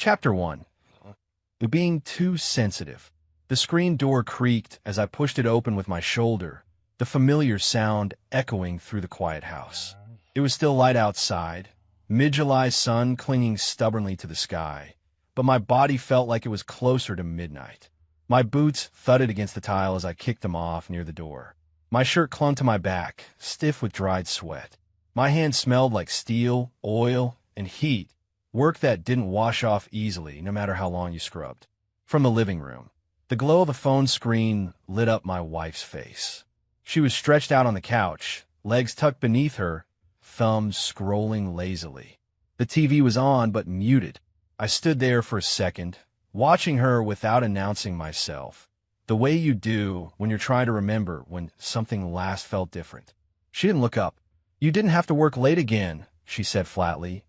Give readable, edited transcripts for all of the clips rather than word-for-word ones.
Chapter 1. Being too sensitive. The screen door creaked as I pushed it open with my shoulder, the familiar sound echoing through the quiet house. It was still light outside, mid-July sun clinging stubbornly to the sky, but my body felt like it was closer to midnight. My boots thudded against the tile as I kicked them off near the door. My shirt clung to my back, stiff with dried sweat. My hands smelled like steel, oil, and heat, work that didn't wash off easily no matter how long you scrubbed. From the living room, the glow of the phone screen lit up my wife's face. She was stretched out on the couch, legs tucked beneath her, thumbs scrolling lazily. The TV was on but muted. I stood there for a second, watching her without announcing myself, the way you do when you're trying to remember when something last felt different. She didn't look up. "You didn't have to work late again," she said flatly,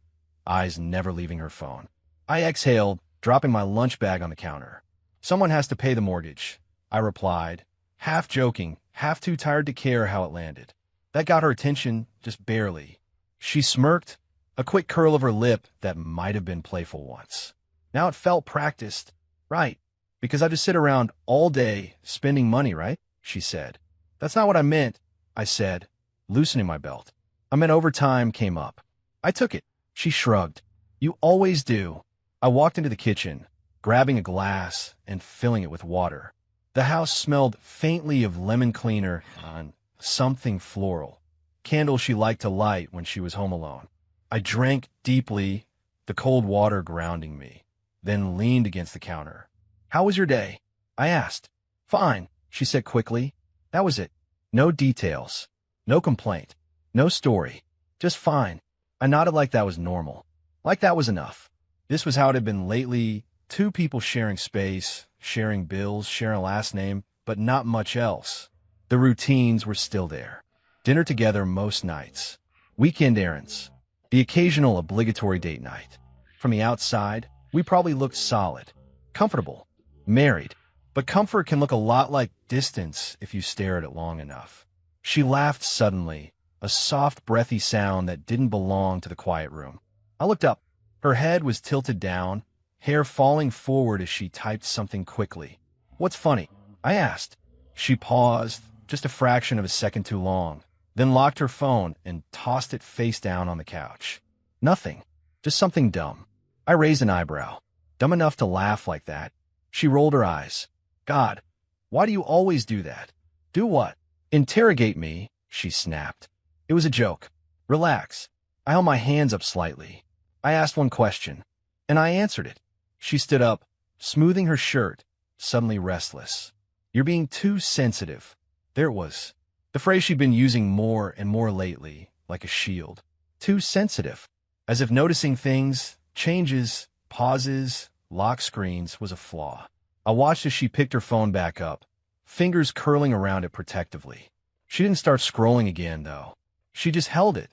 eyes never leaving her phone. I exhaled, dropping my lunch bag on the counter. "Someone has to pay the mortgage," I replied, half joking, half too tired to care how it landed. That got her attention, just barely. She smirked, a quick curl of her lip that might have been playful once. Now it felt practiced. "Right, because I just sit around all day spending money, right?" she said. "That's not what I meant," I said, loosening my belt. "I meant overtime came up." I took it. She shrugged. "You always do." I walked into the kitchen, grabbing a glass and filling it with water. The house smelled faintly of lemon cleaner and something floral, candles she liked to light when she was home alone. I drank deeply, the cold water grounding me, then leaned against the counter. "How was your day?" I asked. "Fine," she said quickly. That was it. No details. No complaint. No story. Just fine. I nodded like that was normal. Like that was enough. This was how it had been lately. Two people sharing space, sharing bills, sharing a last name, but not much else. The routines were still there. Dinner together most nights. Weekend errands. The occasional obligatory date night. From the outside, we probably looked solid. Comfortable. Married. But comfort can look a lot like distance if you stare at it long enough. She laughed suddenly, a soft, breathy sound that didn't belong to the quiet room. I looked up. Her head was tilted down, hair falling forward as she typed something quickly. "What's funny?" I asked. She paused, just a fraction of a second too long, then locked her phone and tossed it face down on the couch. "Nothing. Just something dumb." I raised an eyebrow. "Dumb enough to laugh like that?" She rolled her eyes. "God, why do you always do that?" "Do what?" "Interrogate me," she snapped. It was a joke. "Relax." I held my hands up slightly. I asked one question, and I answered it. She stood up, smoothing her shirt, suddenly restless. "You're being too sensitive." There it was. The phrase she'd been using more and more lately, like a shield. Too sensitive. As if noticing things, changes, pauses, lock screens was a flaw. I watched as she picked her phone back up, fingers curling around it protectively. She didn't start scrolling again, though. She just held it,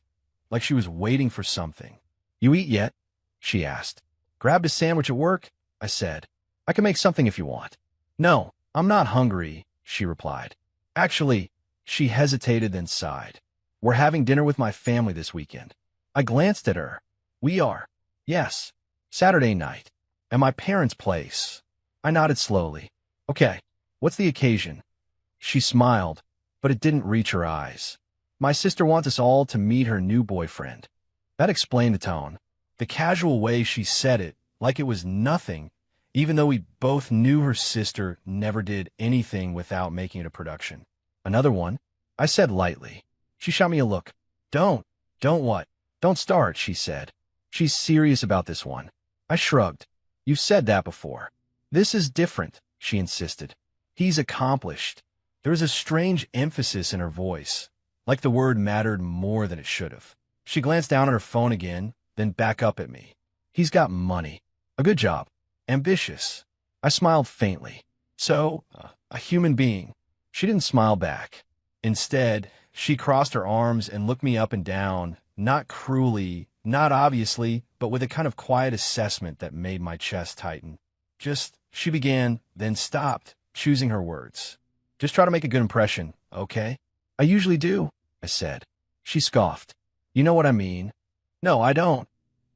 like she was waiting for something. "You eat yet?" she asked. "Grabbed a sandwich at work," I said. "I can make something if you want." "No, I'm not hungry," she replied. "Actually," she hesitated then sighed. "We're having dinner with my family this weekend." I glanced at her. "We are." "Yes. Saturday night. At my parents' place." I nodded slowly. "Okay. What's the occasion?" She smiled, but it didn't reach her eyes. "My sister wants us all to meet her new boyfriend." That explained the tone. The casual way she said it, like it was nothing, even though we both knew her sister never did anything without making it a production. "Another one?" I said lightly. She shot me a look. Don't what?" "Don't start," she said. "She's serious about this one." I shrugged. "You've said that before." "This is different," she insisted. "He's accomplished." There was a strange emphasis in her voice, like the word mattered more than it should have. She glanced down at her phone again, then back up at me. "He's got money. A good job. Ambitious." I smiled faintly. "So, a human being." She didn't smile back. Instead, she crossed her arms and looked me up and down, not cruelly, not obviously, but with a kind of quiet assessment that made my chest tighten. She began, then stopped, choosing her words. "Just try to make a good impression, okay?" "I usually do," I said. She scoffed. "You know what I mean." "No, I don't,"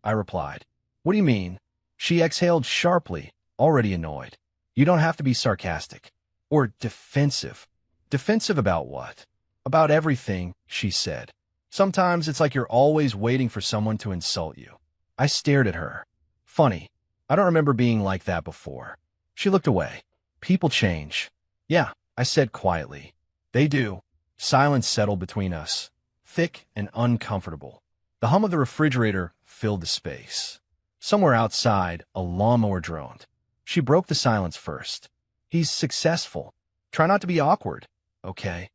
I replied. "What do you mean?" She exhaled sharply, already annoyed. You don't have to be sarcastic. Or defensive. Defensive about what? About everything, she said. Sometimes it's like you're always waiting for someone to insult you. I stared at her. Funny. I don't remember being like that before. She looked away. People change. Yeah, I said quietly. They do. Silence settled between us, thick and uncomfortable. The hum of the refrigerator filled the space. Somewhere outside, a lawnmower droned. She broke the silence first. He's successful. Try not to be awkward, okay?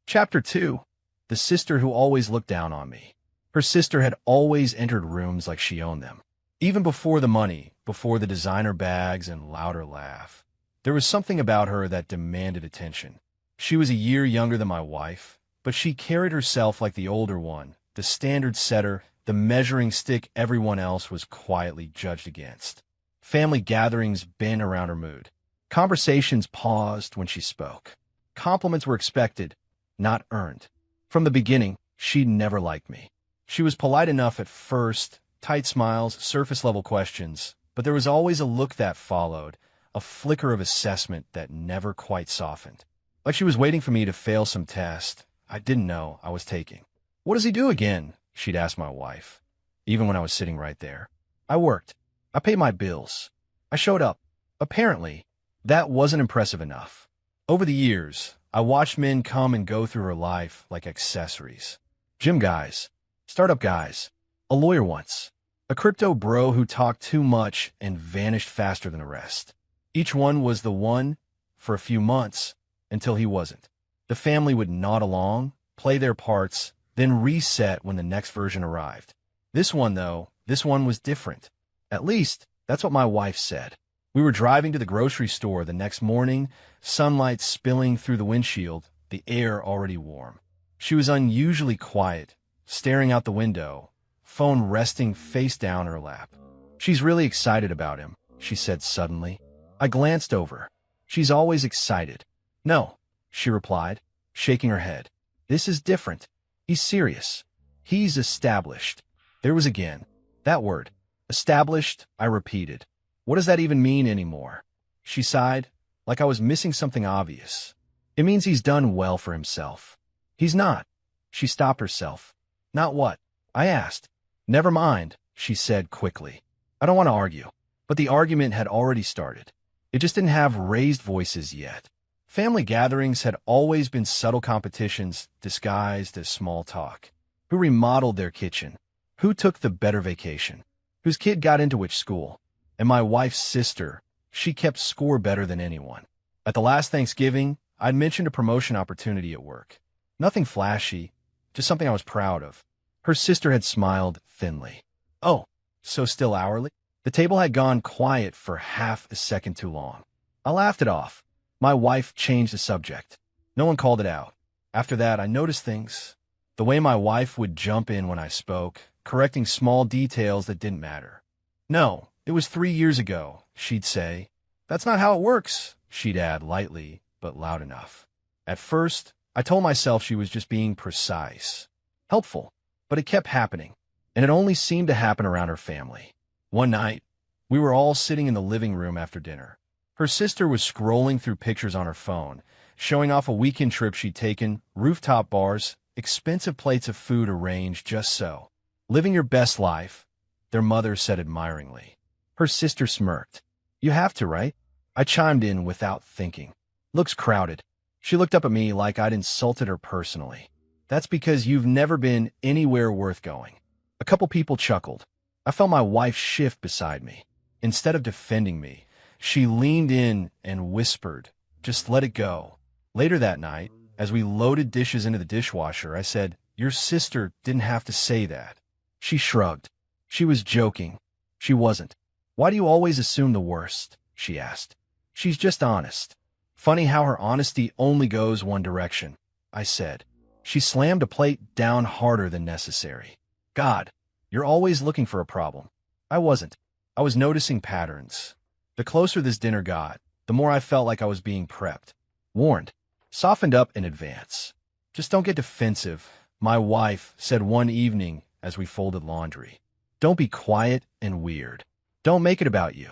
Chapter 2. The sister who always looked down on me. Her sister had always entered rooms like she owned them. Even before the money, before the designer bags and louder laugh. There was something about her that demanded attention. She was a year younger than my wife, but she carried herself like the older one, the standard setter, the measuring stick everyone else was quietly judged against. Family gatherings bent around her mood. Conversations paused when she spoke. Compliments were expected, not earned. From the beginning, she'd never liked me. She was polite enough at first, tight smiles, surface-level questions, but there was always a look that followed, a flicker of assessment that never quite softened. Like she was waiting for me to fail some test I didn't know I was taking. What does he do again? She'd ask my wife, even when I was sitting right there. I worked. I paid my bills. I showed up. Apparently, that wasn't impressive enough. Over the years, I watched men come and go through her life like accessories. Gym guys, startup guys, a lawyer once, a crypto bro who talked too much and vanished faster than the rest. Each one was the one for a few months until he wasn't. The family would nod along, play their parts, then reset when the next version arrived. This one, though, this one was different. At least, that's what my wife said. We were driving to the grocery store the next morning, sunlight spilling through the windshield, the air already warm. She was unusually quiet, staring out the window, phone resting face down her lap. She's really excited about him, she said suddenly. I glanced over. She's always excited. No, she replied, shaking her head. This is different. He's serious. He's established. There was again. That word. Established, I repeated. What does that even mean anymore? She sighed, like I was missing something obvious. It means he's done well for himself. He's not. She stopped herself. Not what? I asked. Never mind, she said quickly. I don't want to argue. But the argument had already started. It just didn't have raised voices yet. Family gatherings had always been subtle competitions disguised as small talk. Who remodeled their kitchen? Who took the better vacation? Whose kid got into which school? And my wife's sister, she kept score better than anyone. At the last Thanksgiving, I'd mentioned a promotion opportunity at work. Nothing flashy, just something I was proud of. Her sister had smiled thinly. Oh, so still hourly? The table had gone quiet for half a second too long. I laughed it off. My wife changed the subject. No one called it out. After that, I noticed things. The way my wife would jump in when I spoke, correcting small details that didn't matter. No, it was 3 years ago, she'd say. That's not how it works, she'd add lightly, but loud enough. At first, I told myself she was just being precise. Helpful, but it kept happening, and it only seemed to happen around her family. One night, we were all sitting in the living room after dinner. Her sister was scrolling through pictures on her phone, showing off a weekend trip she'd taken, rooftop bars, expensive plates of food arranged just so. Living your best life, their mother said admiringly. Her sister smirked. You have to, right? I chimed in without thinking. Looks crowded. She looked up at me like I'd insulted her personally. That's because you've never been anywhere worth going. A couple people chuckled. I felt my wife shift beside me. Instead of defending me, she leaned in and whispered, just let it go. Later that night, as we loaded dishes into the dishwasher, I said, your sister didn't have to say that. She shrugged. She was joking. She wasn't. Why do you always assume the worst? She asked. She's just honest. Funny how her honesty only goes one direction, I said. She slammed a plate down harder than necessary. God, you're always looking for a problem. I wasn't. I was noticing patterns. The closer this dinner got, the more I felt like I was being prepped, warned, softened up in advance. Just don't get defensive, my wife said one evening as we folded laundry. Don't be quiet and weird. Don't make it about you.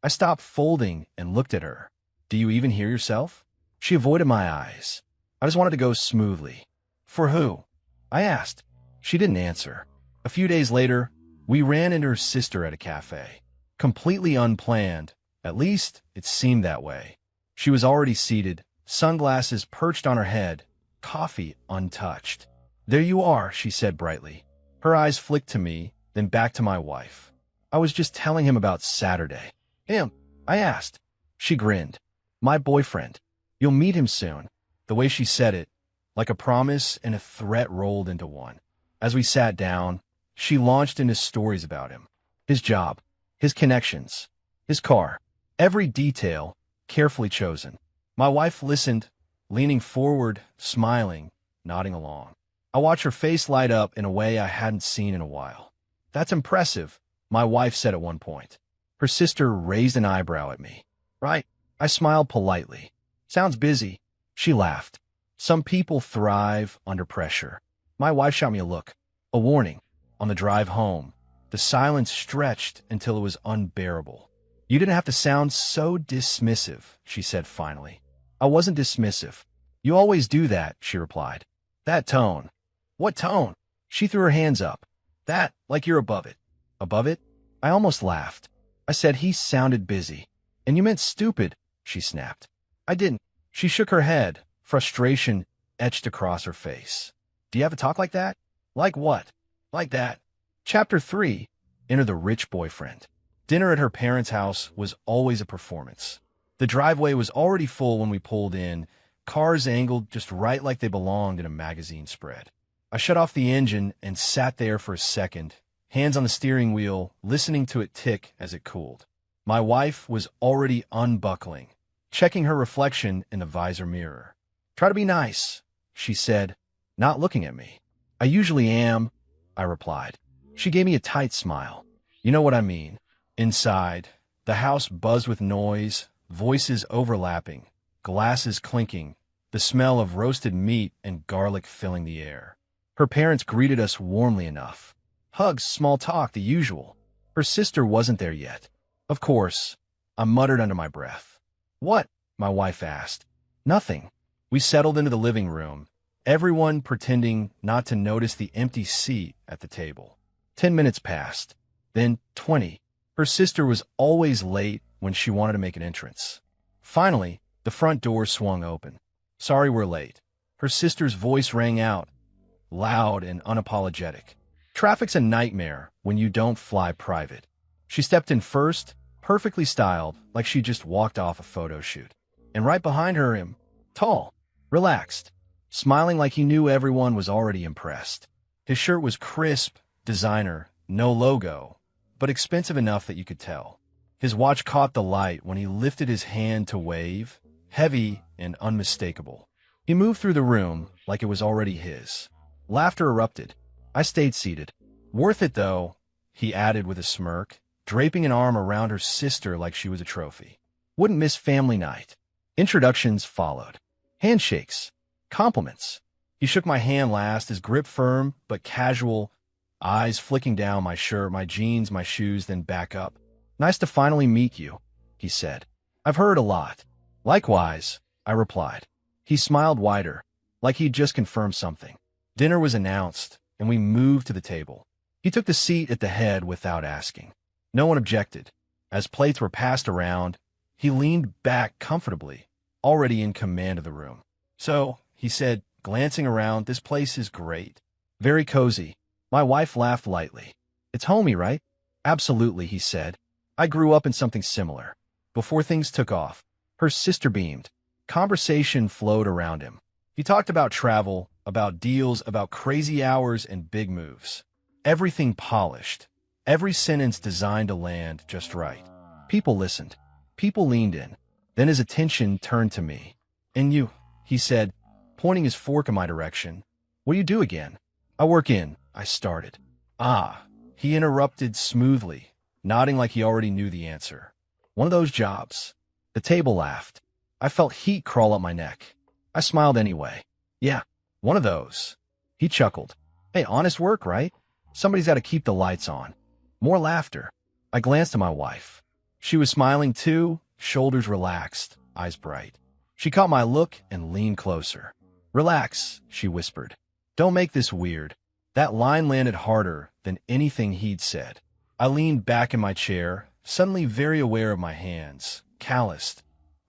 I stopped folding and looked at her. Do you even hear yourself? She avoided my eyes. I just wanted to go smoothly. For who? I asked. She didn't answer. A few days later, we ran into her sister at a cafe. Completely unplanned. At least, it seemed that way. She was already seated, sunglasses perched on her head, coffee untouched. There you are, she said brightly. Her eyes flicked to me, then back to my wife. I was just telling him about Saturday. Him? I asked. She grinned. My boyfriend. You'll meet him soon. The way she said it, like a promise and a threat rolled into one. As we sat down, she launched into stories about him. His job, his connections, his car. Every detail, carefully chosen. My wife listened, leaning forward, smiling, nodding along. I watched her face light up in a way I hadn't seen in a while. That's impressive, my wife said at one point. Her sister raised an eyebrow at me. Right? I smiled politely. Sounds busy. She laughed. Some people thrive under pressure. My wife shot me a look. A warning. On the drive home, the silence stretched until it was unbearable. You didn't have to sound so dismissive, she said finally. I wasn't dismissive. You always do that, she replied. That tone. What tone? She threw her hands up. That, like you're above it. Above it? I almost laughed. I said he sounded busy. And you meant stupid, she snapped. I didn't. She shook her head, frustration etched across her face. Do you have a talk like that? Like what? Like that. Chapter 3. Enter the rich boyfriend. Dinner at her parents' house was always a performance. The driveway was already full when we pulled in, cars angled just right like they belonged in a magazine spread. I shut off the engine and sat there for a second, hands on the steering wheel, listening to it tick as it cooled. My wife was already unbuckling, checking her reflection in the visor mirror. Try to be nice, she said, not looking at me. I usually am, I replied. She gave me a tight smile. You know what I mean. Inside, the house buzzed with noise, voices overlapping, glasses clinking, the smell of roasted meat and garlic filling the air. Her parents greeted us warmly enough. Hugs, small talk, the usual. Her sister wasn't there yet. Of course, I muttered under my breath. What? My wife asked. Nothing. We settled into the living room, everyone pretending not to notice the empty seat at the table. 10 minutes passed, then 20. Her sister was always late when she wanted to make an entrance. Finally, the front door swung open. Sorry we're late. Her sister's voice rang out, loud and unapologetic. Traffic's a nightmare when you don't fly private. She stepped in first, perfectly styled, like she just walked off a photo shoot. And right behind her, him, tall, relaxed, smiling like he knew everyone was already impressed. His shirt was crisp, designer, no logo, but expensive enough that you could tell. His watch caught the light when he lifted his hand to wave, heavy and unmistakable. He moved through the room like it was already his. Laughter erupted. I stayed seated. Worth it, though, he added with a smirk, draping an arm around her sister like she was a trophy. Wouldn't miss family night. Introductions followed. Handshakes. Compliments. He shook my hand last, his grip firm but casual, eyes flicking down my shirt, my jeans, my shoes, then back up. Nice to finally meet you, he said. I've heard a lot. Likewise, I replied. He smiled wider, like he'd just confirmed something. Dinner was announced, and we moved to the table. He took the seat at the head without asking. No one objected. As plates were passed around, he leaned back comfortably, already in command of the room. So, he said, glancing around, this place is great. Very cozy. My wife laughed lightly. It's homey, right? Absolutely, he said. I grew up in something similar. Before things took off, her sister beamed. Conversation flowed around him. He talked about travel, about deals, about crazy hours and big moves. Everything polished. Every sentence designed to land just right. People listened. People leaned in. Then his attention turned to me. And you, he said, pointing his fork in my direction. What do you do again? I work in, I started. Ah, he interrupted smoothly, nodding like he already knew the answer. One of those jobs. The table laughed. I felt heat crawl up my neck. I smiled anyway. Yeah, one of those. He chuckled. Hey, honest work, right? Somebody's got to keep the lights on. More laughter. I glanced at my wife. She was smiling too, shoulders relaxed, eyes bright. She caught my look and leaned closer. "Relax," she whispered. "Don't make this weird." That line landed harder than anything he'd said. I leaned back in my chair, suddenly very aware of my hands, calloused,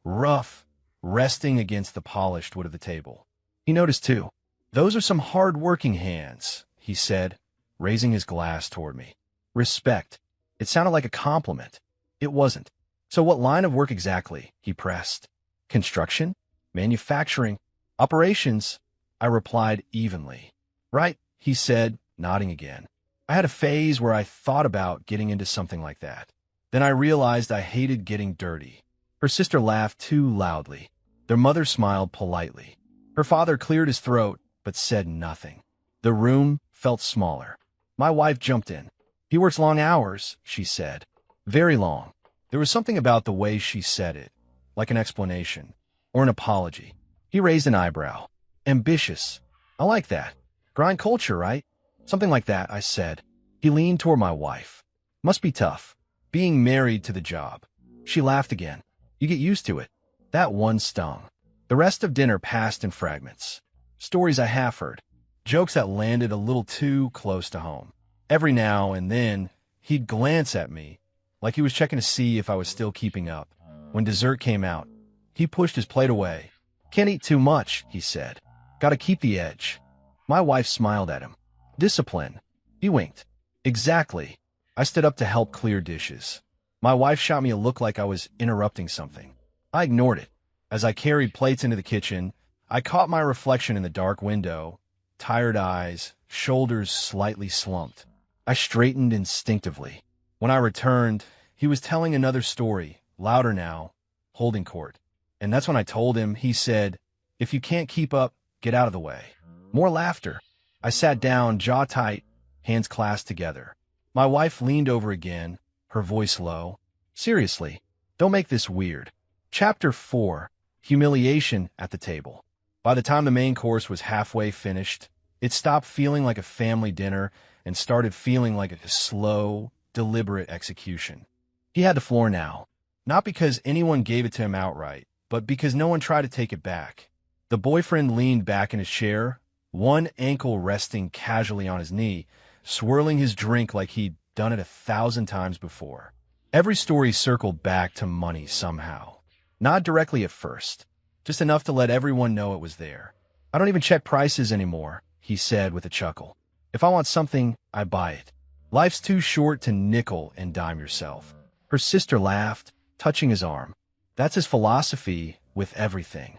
rough, resting against the polished wood of the table. He noticed too. "Those are some hard-working hands," he said, raising his glass toward me. "Respect." It sounded like a compliment. It wasn't. "So what line of work exactly?" he pressed. "Construction? Manufacturing? Operations?" I replied evenly. "Right," he said, nodding again. I had a phase where I thought about getting into something like that. Then I realized I hated getting dirty. Her sister laughed too loudly. Their mother smiled politely. Her father cleared his throat, but said nothing. The room felt smaller. My wife jumped in. "He works long hours," she said. "Very long." There was something about the way she said it, like an explanation, or an apology. He raised an eyebrow. "Ambitious. I like that. Grind culture, right?" "Something like that," I said. He leaned toward my wife. "Must be tough, being married to the job." She laughed again. "You get used to it." That one stung. The rest of dinner passed in fragments. Stories I half heard. Jokes that landed a little too close to home. Every now and then, he'd glance at me, like he was checking to see if I was still keeping up. When dessert came out, he pushed his plate away. "Can't eat too much," he said. "Gotta keep the edge." My wife smiled at him. "Discipline." He winked. "Exactly." I stood up to help clear dishes. My wife shot me a look like I was interrupting something. I ignored it. As I carried plates into the kitchen, I caught my reflection in the dark window, tired eyes, shoulders slightly slumped. I straightened instinctively. When I returned, he was telling another story, louder now, holding court. And that's when I told him. He said, "If you can't keep up, get out of the way." More laughter. I sat down, jaw tight, hands clasped together. My wife leaned over again, her voice low. "Seriously, don't make this weird." Chapter 4. Humiliation at the table. By the time the main course was halfway finished, it stopped feeling like a family dinner and started feeling like a slow, deliberate execution. He had the floor now, not because anyone gave it to him outright, but because no one tried to take it back. The boyfriend leaned back in his chair, one ankle resting casually on his knee, swirling his drink like he'd done it 1,000 times before. Every story circled back to money somehow. Not directly at first, just enough to let everyone know it was there. "I don't even check prices anymore," he said with a chuckle. "If I want something, I buy it. Life's too short to nickel and dime yourself." Her sister laughed, touching his arm. "That's his philosophy with everything."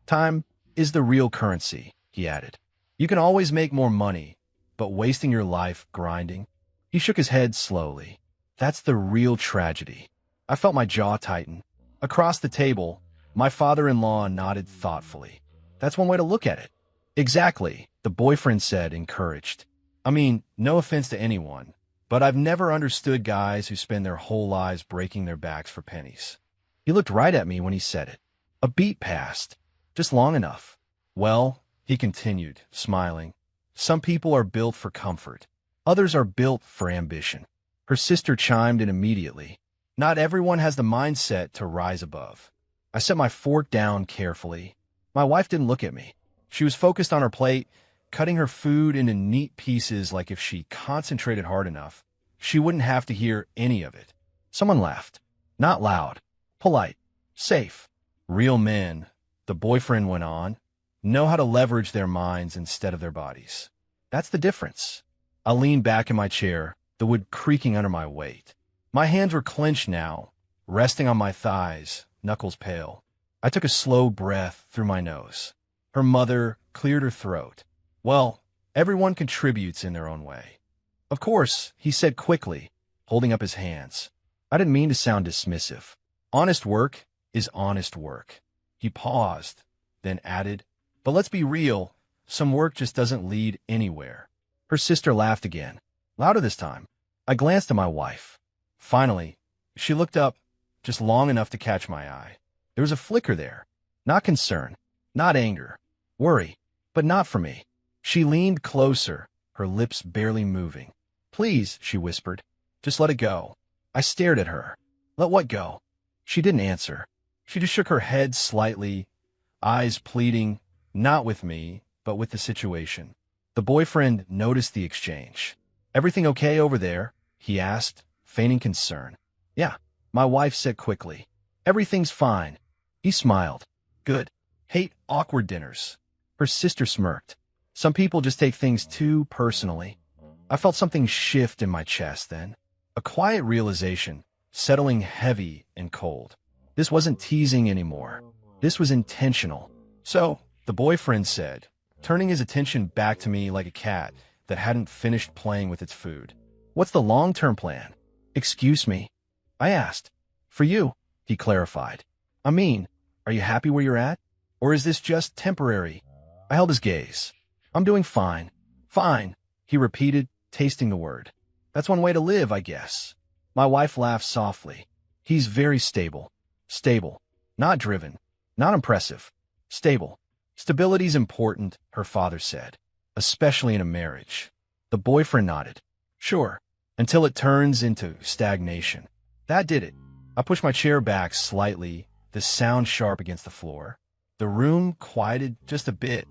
"Time is the real currency," he added. "You can always make more money, but wasting your life grinding?" He shook his head slowly. "That's the real tragedy." I felt my jaw tighten. Across the table, my father-in-law nodded thoughtfully. "That's one way to look at it." "Exactly," the boyfriend said, encouraged. "I mean, no offense to anyone, but I've never understood guys who spend their whole lives breaking their backs for pennies." He looked right at me when he said it. A beat passed, just long enough. "Well," he continued, smiling, "some people are built for comfort. Others are built for ambition." Her sister chimed in immediately. "Not everyone has the mindset to rise above." I set my fork down carefully. My wife didn't look at me. She was focused on her plate, cutting her food into neat pieces like if she concentrated hard enough, she wouldn't have to hear any of it. Someone laughed. Not loud. Polite. Safe. "Real men," the boyfriend went on, "know how to leverage their minds instead of their bodies. That's the difference." I leaned back in my chair, the wood creaking under my weight. My hands were clenched now, resting on my thighs, knuckles pale. I took a slow breath through my nose. Her mother cleared her throat. "Well, everyone contributes in their own way." "Of course," he said quickly, holding up his hands. I didn't mean to sound dismissive. Honest work is honest work. He paused, then added, "But let's be real, some work just doesn't lead anywhere." Her sister laughed again, louder this time. I glanced at my wife. Finally, she looked up, just long enough to catch my eye. There was a flicker there. Not concern, not anger, worry, but not for me. She leaned closer, her lips barely moving. "Please," she whispered, "just let it go." I stared at her. Let what go? She didn't answer. She just shook her head slightly, eyes pleading, not with me, but with the situation. The boyfriend noticed the exchange. Everything okay over there? He asked, feigning concern. Yeah, my wife said quickly. Everything's fine. He smiled. Good. Hate awkward dinners. Her sister smirked. Some people just take things too personally. I felt something shift in my chest then. A quiet realization, settling heavy and cold. This wasn't teasing anymore. This was intentional. So, the boyfriend said, turning his attention back to me like a cat that hadn't finished playing with its food. What's the long-term plan? Excuse me, I asked. For you, he clarified. I mean, are you happy where you're at? Or is this just temporary? I held his gaze. I'm doing fine. Fine, he repeated, tasting the word. That's one way to live, I guess. My wife laughed softly. He's very stable. Stable. Not driven. Not impressive. Stable. Stability's important, her father said. Especially in a marriage. The boyfriend nodded. Sure. Until it turns into stagnation. That did it. I pushed my chair back slightly, the sound sharp against the floor. The room quieted just a bit.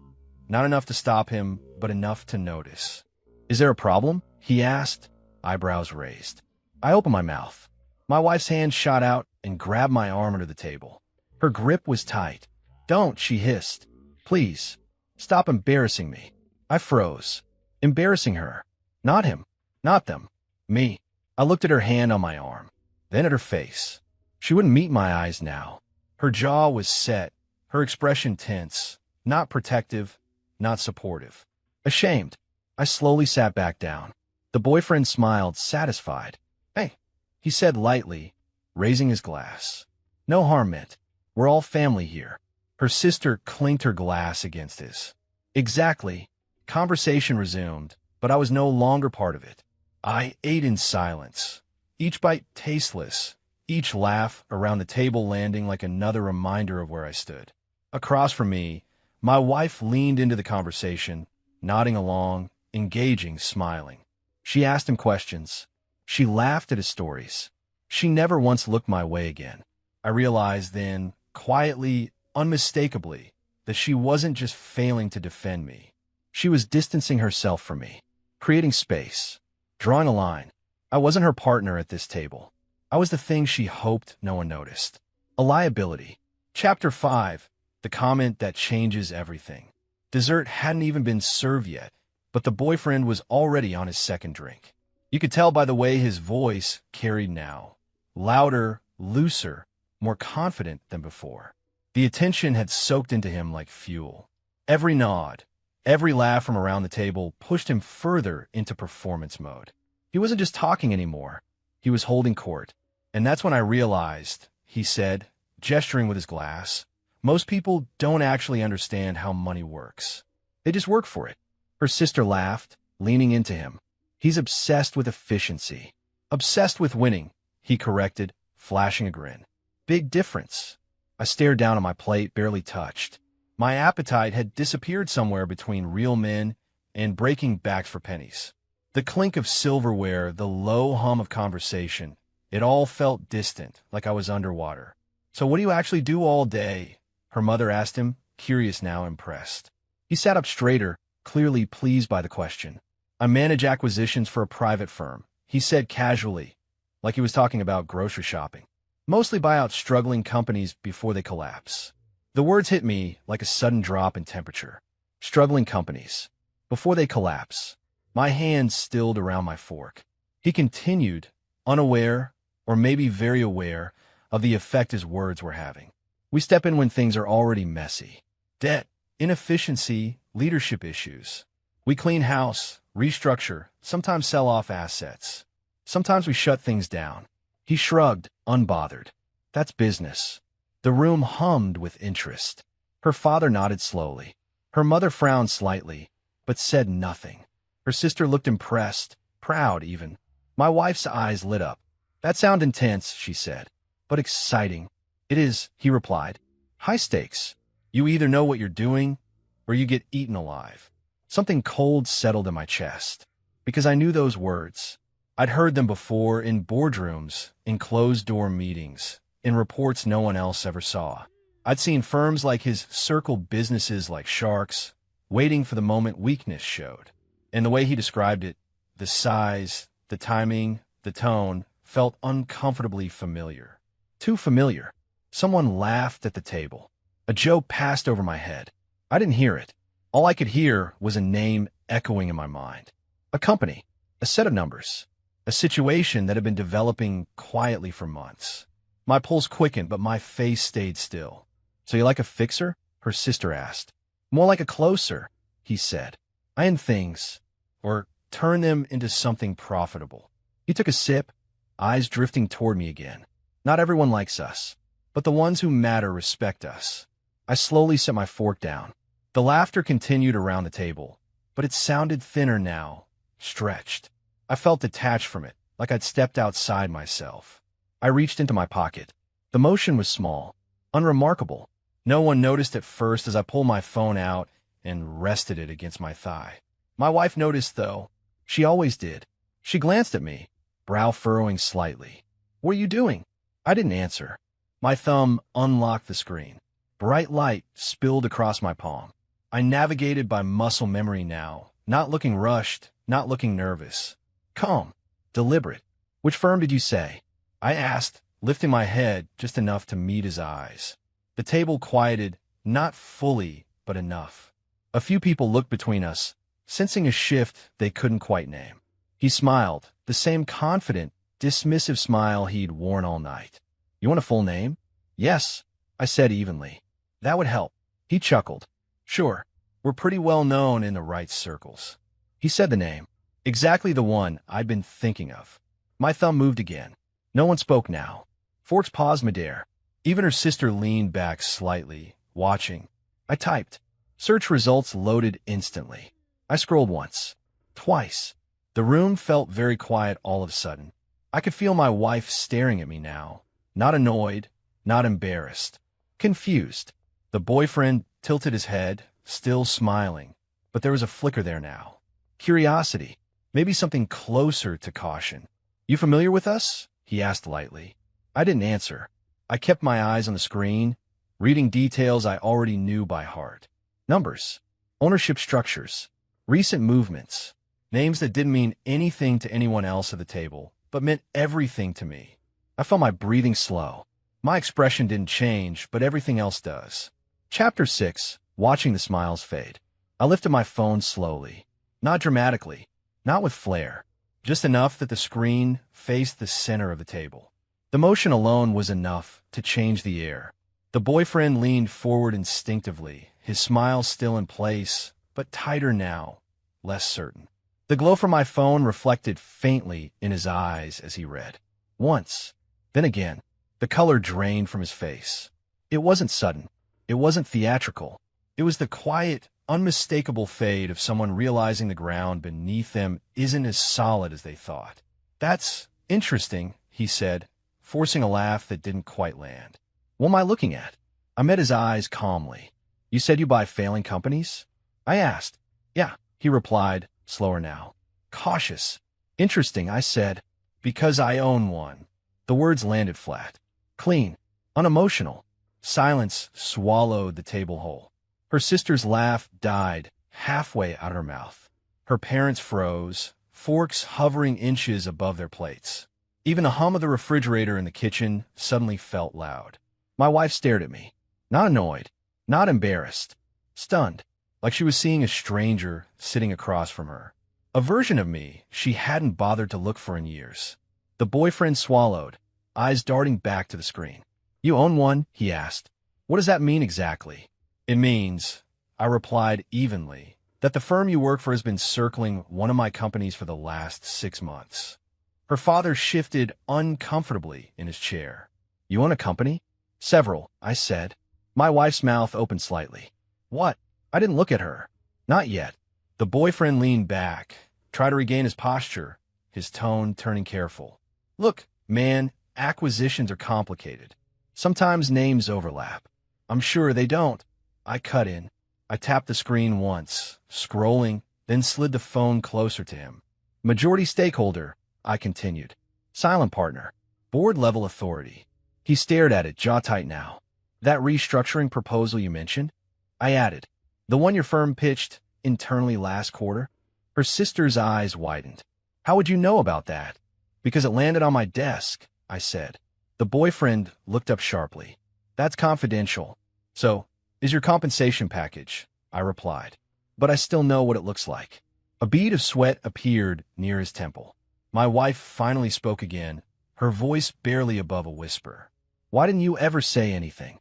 Not enough to stop him, but enough to notice. Is there a problem? He asked, eyebrows raised. I opened my mouth. My wife's hand shot out and grabbed my arm under the table. Her grip was tight. Don't, she hissed. Please, stop embarrassing me. I froze. Embarrassing her. Not him. Not them. Me. I looked at her hand on my arm, then at her face. She wouldn't meet my eyes now. Her jaw was set, her expression tense, not protective, not supportive. Ashamed. I slowly sat back down. The boyfriend smiled, satisfied. Hey, he said lightly, raising his glass. No harm meant. We're all family here. Her sister clinked her glass against his. Exactly. Conversation resumed, but I was no longer part of it. I ate in silence, each bite tasteless, each laugh around the table landing like another reminder of where I stood. Across from me, my wife leaned into the conversation, nodding along, engaging, smiling. She asked him questions. She laughed at his stories. She never once looked my way again. I realized then, quietly, unmistakably, that she wasn't just failing to defend me. She was distancing herself from me, creating space, drawing a line. I wasn't her partner at this table. I was the thing she hoped no one noticed. A liability. Chapter 5, the comment that changes everything. Dessert hadn't even been served yet, but the boyfriend was already on his second drink. You could tell by the way his voice carried now. Louder, looser, more confident than before. The attention had soaked into him like fuel. Every nod, every laugh from around the table pushed him further into performance mode. He wasn't just talking anymore. He was holding court. And that's when I realized, he said, gesturing with his glass, most people don't actually understand how money works. They just work for it. Her sister laughed, leaning into him. He's obsessed with efficiency. Obsessed with winning, he corrected, flashing a grin. Big difference. I stared down at my plate, barely touched. My appetite had disappeared somewhere between real men and breaking backs for pennies. The clink of silverware, the low hum of conversation, it all felt distant, like I was underwater. So what do you actually do all day? Her mother asked him, curious now, impressed. He sat up straighter, clearly pleased by the question. I manage acquisitions for a private firm, he said casually, like he was talking about grocery shopping. Mostly buy out struggling companies before they collapse. The words hit me like a sudden drop in temperature. Struggling companies. Before they collapse. My hand stilled around my fork. He continued, unaware, or maybe very aware, of the effect his words were having. We step in when things are already messy. Debt, inefficiency, leadership issues. We clean house, restructure, sometimes sell off assets. Sometimes we shut things down. He shrugged, unbothered. That's business. The room hummed with interest. Her father nodded slowly. Her mother frowned slightly, but said nothing. Her sister looked impressed, proud even. My wife's eyes lit up. That sounds intense, she said, but exciting. It is, he replied. High stakes. You either know what you're doing, or you get eaten alive. Something cold settled in my chest, because I knew those words. I'd heard them before in boardrooms, in closed-door meetings, in reports no one else ever saw. I'd seen firms like his circle businesses like sharks, waiting for the moment weakness showed. And the way he described it, the size, the timing, the tone, felt uncomfortably familiar. Too familiar. Someone laughed at the table. A joke passed over my head. I didn't hear it. All I could hear was a name echoing in my mind. A company, a set of numbers, a situation that had been developing quietly for months. My pulse quickened, but my face stayed still. "So you like a fixer?" her sister asked. "More like a closer," he said. "I end things, or turn them into something profitable." He took a sip, eyes drifting toward me again. "Not everyone likes us, but the ones who matter respect us." I slowly set my fork down. The laughter continued around the table, but it sounded thinner now, stretched. I felt detached from it, like I'd stepped outside myself. I reached into my pocket. The motion was small, unremarkable. No one noticed at first as I pulled my phone out and rested it against my thigh. My wife noticed, though. She always did. She glanced at me, brow furrowing slightly. "What are you doing?" I didn't answer. My thumb unlocked the screen. Bright light spilled across my palm. I navigated by muscle memory now, not looking rushed, not looking nervous. Calm, deliberate. "Which firm did you say?" I asked, lifting my head just enough to meet his eyes. The table quieted, not fully, but enough. A few people looked between us, sensing a shift they couldn't quite name. He smiled, the same confident, dismissive smile he'd worn all night. "You want a full name?" "Yes," I said evenly. "That would help." He chuckled. "Sure, we're pretty well known in the right circles." He said the name, exactly the one I'd been thinking of. My thumb moved again. No one spoke now. Forks paused midair. Even her sister leaned back slightly, watching. I typed. Search results loaded instantly. I scrolled once. Twice. The room felt very quiet all of a sudden. I could feel my wife staring at me now. Not annoyed, not embarrassed. Confused. The boyfriend tilted his head, still smiling. But there was a flicker there now. Curiosity. Maybe something closer to caution. "You familiar with us?" he asked lightly. I didn't answer. I kept my eyes on the screen, reading details I already knew by heart. Numbers, ownership structures, recent movements, names that didn't mean anything to anyone else at the table, but meant everything to me. I felt my breathing slow. My expression didn't change, but everything else does. Chapter 6, watching the smiles fade. I lifted my phone slowly. Not dramatically, not with flair, just enough that the screen faced the center of the table. The motion alone was enough to change the air. The boyfriend leaned forward instinctively, his smile still in place, but tighter now, less certain. The glow from my phone reflected faintly in his eyes as he read. Once, then again, the color drained from his face. It wasn't sudden. It wasn't theatrical. It was the quiet, unmistakable fade of someone realizing the ground beneath them isn't as solid as they thought. "That's interesting," he said, forcing a laugh that didn't quite land. "What am I looking at?" I met his eyes calmly. "You said you buy failing companies?" I asked. "Yeah," he replied, slower now. Cautious. "Interesting," I said. "Because I own one." The words landed flat. Clean. Unemotional. Silence swallowed the table whole. Her sister's laugh died halfway out of her mouth. Her parents froze, forks hovering inches above their plates. Even the hum of the refrigerator in the kitchen suddenly felt loud. My wife stared at me. Not annoyed, not embarrassed. Stunned, like she was seeing a stranger sitting across from her. A version of me she hadn't bothered to look for in years. The boyfriend swallowed, eyes darting back to the screen. "You own one?" he asked. "What does that mean exactly?" "It means," I replied evenly, "that the firm you work for has been circling one of my companies for the last 6 months." Her father shifted uncomfortably in his chair. "You own a company?" "Several," I said. My wife's mouth opened slightly. "What?" I didn't look at her. "Not yet." The boyfriend leaned back, tried to regain his posture, his tone turning careful. "Look, man, acquisitions are complicated. Sometimes names overlap. I'm sure they don't." I cut in. I tapped the screen once, scrolling, then slid the phone closer to him. "Majority stakeholder, I continued. Silent partner. Board-level authority. He stared at it, jaw tight now. That restructuring proposal you mentioned? I added. The one your firm pitched internally last quarter? Her sister's eyes widened. How would you know about that? Because it landed on my desk, I said. The boyfriend looked up sharply. That's confidential. So, is your compensation package? I replied. But I still know what it looks like. A bead of sweat appeared near his temple. My wife finally spoke again, her voice barely above a whisper. Why didn't you ever say anything?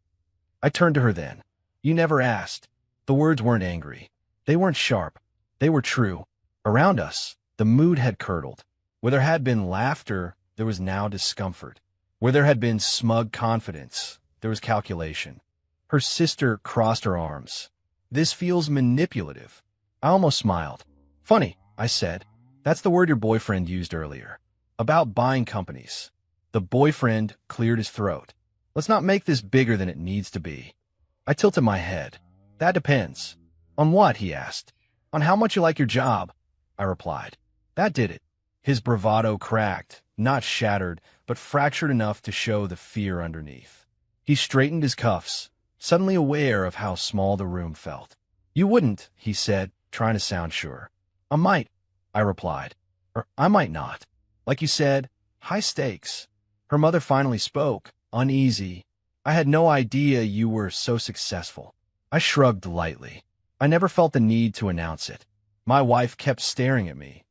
I turned to her then. You never asked. The words weren't angry. They weren't sharp. They were true. Around us, the mood had curdled. Where there had been laughter, there was now discomfort. Where there had been smug confidence, there was calculation. Her sister crossed her arms. This feels manipulative. I almost smiled. Funny, I said. That's the word your boyfriend used earlier. About buying companies. The boyfriend cleared his throat. Let's not make this bigger than it needs to be. I tilted my head. That depends. On what? He asked. On how much you like your job, I replied. That did it. His bravado cracked, not shattered, but fractured enough to show the fear underneath. He straightened his cuffs, suddenly aware of how small the room felt. You wouldn't, he said, trying to sound sure. I might, I replied. Or I might not. Like you said, high stakes. Her mother finally spoke, uneasy. I had no idea you were so successful. I shrugged lightly. I never felt the need to announce it. My wife kept staring at me,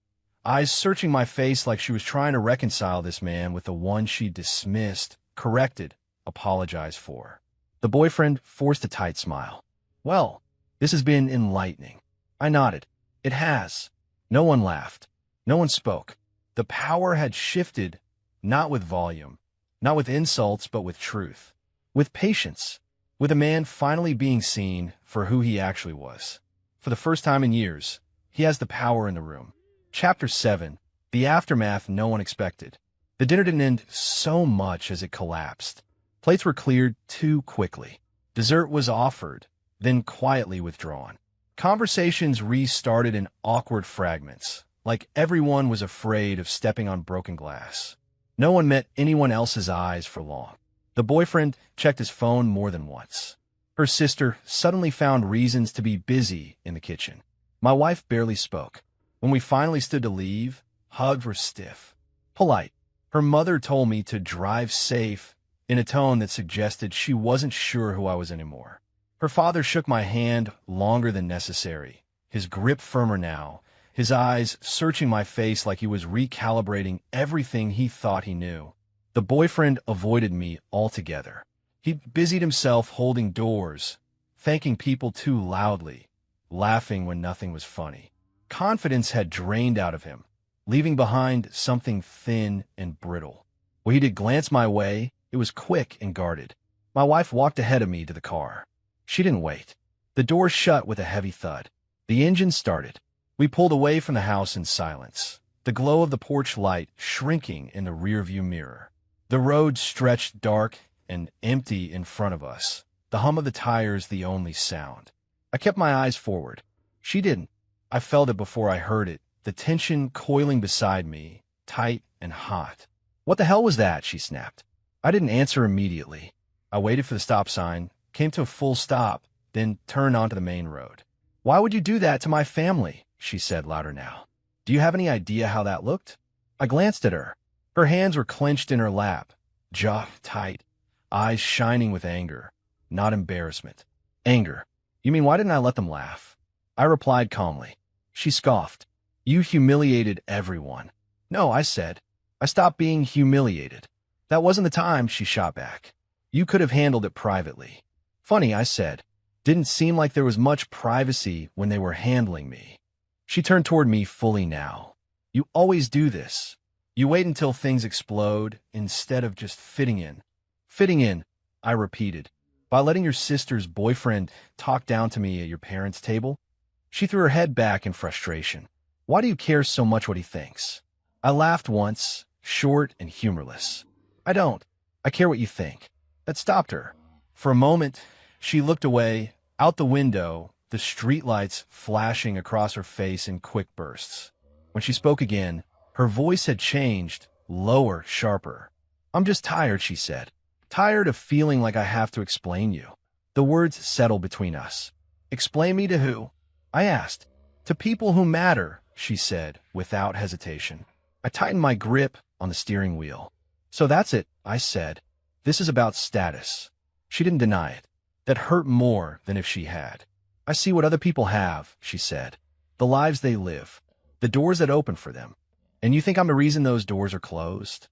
eyes searching my face like she was trying to reconcile this man with the one she dismissed, corrected, apologized for. The boyfriend forced a tight smile. Well, this has been enlightening. I nodded. It has. No one laughed. No one spoke. The power had shifted, not with volume, not with insults, but with truth, with patience, with a man finally being seen for who he actually was. For the first time in years, he has the power in the room. Chapter 7. The aftermath no one expected. The dinner didn't end so much as it collapsed. Plates were cleared too quickly. Dessert was offered, then quietly withdrawn. Conversations restarted in awkward fragments, like everyone was afraid of stepping on broken glass. No one met anyone else's eyes for long. The boyfriend checked his phone more than once. Her sister suddenly found reasons to be busy in the kitchen. My wife barely spoke. When we finally stood to leave, hugs were stiff, polite. Her mother told me to drive safe in a tone that suggested she wasn't sure who I was anymore. Her father shook my hand longer than necessary, his grip firmer now, his eyes searching my face like he was recalibrating everything he thought he knew. The boyfriend avoided me altogether. He busied himself holding doors, thanking people too loudly, laughing when nothing was funny. Confidence had drained out of him, leaving behind something thin and brittle. When he did glance my way, it was quick and guarded. My wife walked ahead of me to the car. She didn't wait. The door shut with a heavy thud. The engine started. We pulled away from the house in silence, the glow of the porch light shrinking in the rearview mirror. The road stretched dark and empty in front of us, the hum of the tires the only sound. I kept my eyes forward. She didn't. I felt it before I heard it, the tension coiling beside me, tight and hot. What the hell was that? She snapped. I didn't answer immediately. I waited for the stop sign, came to a full stop, then turned onto the main road. Why would you do that to my family? She said louder now. Do you have any idea how that looked? I glanced at her. Her hands were clenched in her lap, jaw tight, eyes shining with anger, not embarrassment. Anger. You mean why didn't I let them laugh? I replied calmly. She scoffed. You humiliated everyone. No, I said. I stopped being humiliated. That wasn't the time, she shot back. You could have handled it privately. Funny, I said. Didn't seem like there was much privacy when they were handling me. She turned toward me fully now. You always do this. You wait until things explode instead of just fitting in. Fitting in, I repeated. By letting your sister's boyfriend talk down to me at your parents' table? She threw her head back in frustration. Why do you care so much what he thinks? I laughed once, short and humorless. I don't. I care what you think. That stopped her. For a moment, she looked away, out the window, the streetlights flashing across her face in quick bursts. When she spoke again, Her voice had changed, lower, sharper. "I'm just tired," she said. "Tired of feeling like I have to explain you." The words settled between us. "Explain me to who?" I asked. "To people who matter," she said, without hesitation. I tightened my grip on the steering wheel. "So that's it," I said. "This is about status." She didn't deny it. That hurt more than if she had. "I see what other people have," she said. "The lives they live. The doors that open for them. And you think I'm the reason those doors are closed?"